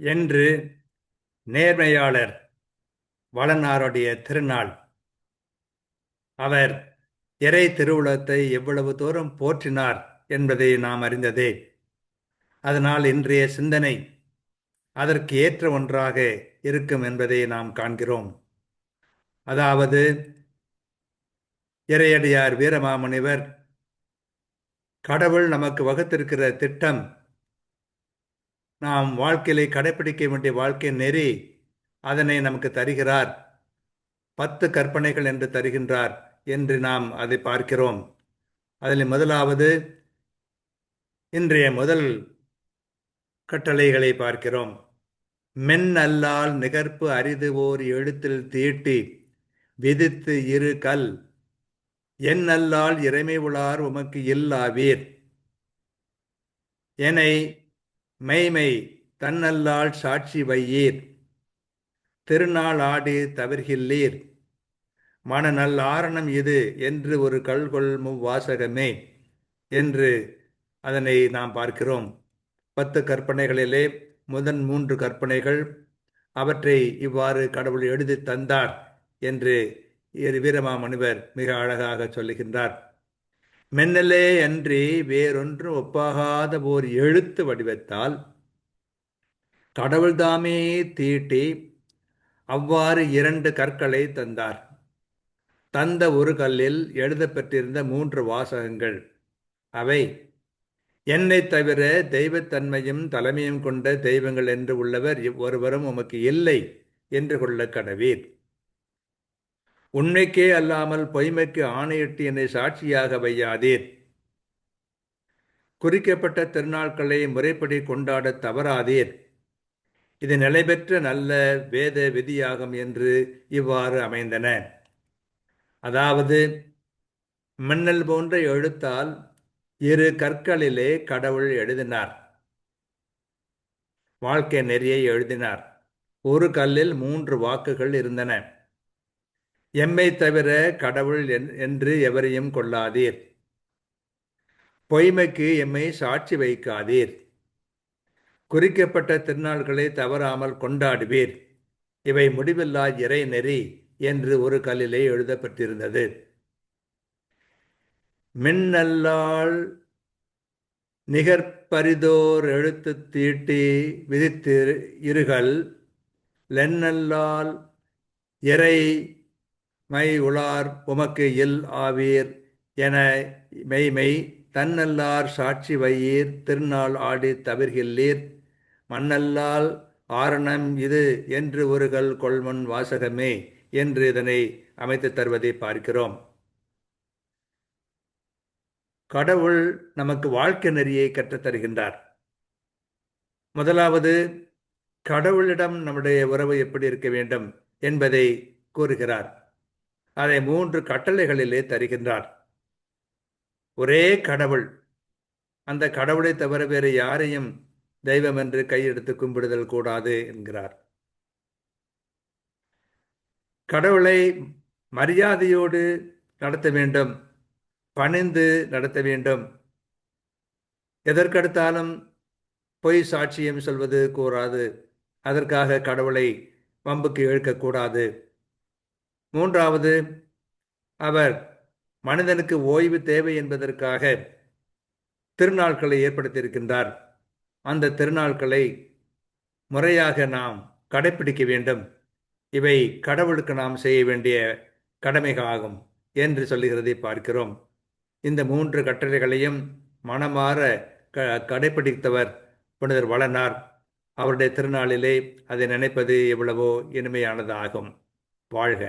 என்று நேர்மையாளர் வளனாருடைய திருநாள். அவர் இறை திருவுளத்தை எவ்வளவு தூரம் போற்றினார் என்பதை நாம் அறிந்ததே. அதனால் இன்றைய சிந்தனை அதற்கு ஏற்ற ஒன்றாக இருக்கும் என்பதை நாம் காண்கிறோம். அதாவது இறையடியார் வீரமாமுனிவர் கடவுள் நமக்கு வகுத்திருக்கிற திட்டம், நாம் வாழ்க்கையிலே கடைபிடிக்க வேண்டிய வாழ்க்கை நெறி, அதனை நமக்கு தருகிறார். 10 கற்பனைகள் என்று தருகின்றார் என்று நாம் அதை பார்க்கிறோம். அதில் முதலாவது இன்றைய முதல் கட்டளைகளை பார்க்கிறோம். மென் அல்லால் நிகர்ப்பு அரிது ஓர் எழுத்தில் தீட்டி விதித்து இரு கல் என் அல்லால் இறைமை உளார் உமக்கு இல்லாவீர். எனை மெய்மை தன்னல்லால் சாட்சி வையீர். திருநாள் ஆடி தவிர்கில்லீர். மனநல் ஆரணம் இது என்று ஒரு கல்கொள் வாசகமே என்று அதனை நாம் பார்க்கிறோம். 10 கற்பனைகளிலே முதல் 3 கற்பனைகள், அவற்றை இவ்வாறு கடவுள் எழுதி தந்தார் என்று வீரமாமுனிவர் மிக அழகாக சொல்லுகின்றார். மென்னலே அன்றி வேறொன்றும் ஒப்பாகாத ஓர் எழுத்து வடிவத்தால் கடவுள்தாமே தீட்டி அவ்வாறு 2 கற்களை தந்தார். தந்த ஒரு கல்லில் எழுதப்பட்டிருந்த 3 வாசகங்கள். அவை, என்னை தவிர தெய்வத்தன்மையும் தலைமையும் கொண்ட தெய்வங்கள் என்று உள்ளவர் ஒருவரும் உமக்கு இல்லை என்று கொள்ள கடவீர். உண்மைக்கே அல்லாமல் பொய்மைக்கு ஆணையிட்டு என்னை சாட்சியாக வையாதீர். குறிக்கப்பட்ட திருநாட்களை முறைப்படி கொண்டாட தவறாதீர். இது நிலைபெற்ற நல்ல வேத விதியாகும் என்று இவ்வாறு அமைந்தன. அதாவது மின்னல் போன்ற எழுத்தால் 2 கற்களிலே கடவுள் எழுதினார், வாழ்க்கை நெறியை எழுதினார். ஒரு கல்லில் 3 வாக்குகள் இருந்தன. எம்மை தவிர கடவுள் என்று எவரையும் கொள்ளாதீர். பொய்மைக்கு எம்மை சாட்சி வைக்காதீர். குறிக்கப்பட்ட திருநாள்களை தவறாமல் கொண்டாடுவீர். இவை முடிவில்லா இறை நெறி என்று ஒரு கல்லிலே எழுதப்பட்டிருந்தது. மின்னல்லால் நிகர்பரிதோர் எழுத்து தீட்டி விதித்து இருகள் லென்னல்லால் இறை மை உளார் உமக்கு இல் ஆவீர். என மெய்மை தன்னல்லார் சாட்சி வையீர். திருநாள் ஆடி தவிர்கில்லீர். மண்ணல்லால் ஆரணம் இது என்று ஒருகள் கொள்முன் வாசகமே என்று இதனை அமைத்து தருவதை பார்க்கிறோம். கடவுள் நமக்கு வாழ்க்கை நெறியை கற்றுத்தருகின்றார். முதலாவது, கடவுளிடம் நம்முடைய உறவு எப்படி இருக்க வேண்டும் என்பதை கூறுகிறார். அதை 3 கட்டளைகளிலே தருகின்றார். ஒரே கடவுள், அந்த கடவுளை தவிர வேறு யாரையும் தெய்வம் என்று கையெடுத்து கும்பிடுதல் கூடாது என்கிறார். கடவுளை மரியாதையோடு நடத்த வேண்டும், பணிந்து நடத்த வேண்டும். எதற்கெடுத்தாலும் பொய் சாட்சியம் சொல்வது கூறாது. அதற்காக கடவுளை வம்புக்கு இழுக்கக்கூடாது. 3வது, அவர் மனிதனுக்கு ஓய்வு தேவை என்பதற்காக திருநாட்களை ஏற்படுத்தியிருக்கின்றார். அந்த திருநாட்களை முறையாக நாம் கடைப்பிடிக்க வேண்டும். இவை கடவுளுக்கு நாம் செய்ய வேண்டிய கடமைகளாகும் என்று சொல்லுகிறதை பார்க்கிறோம். இந்த 3 கட்டளைகளையும் மனமாற கடைப்பிடித்தவர் புனிதர் வளனார். அவருடைய திருநாளிலே அதை நினைப்பது எவ்வளவோ இனிமையானதாகும். வாழ்க.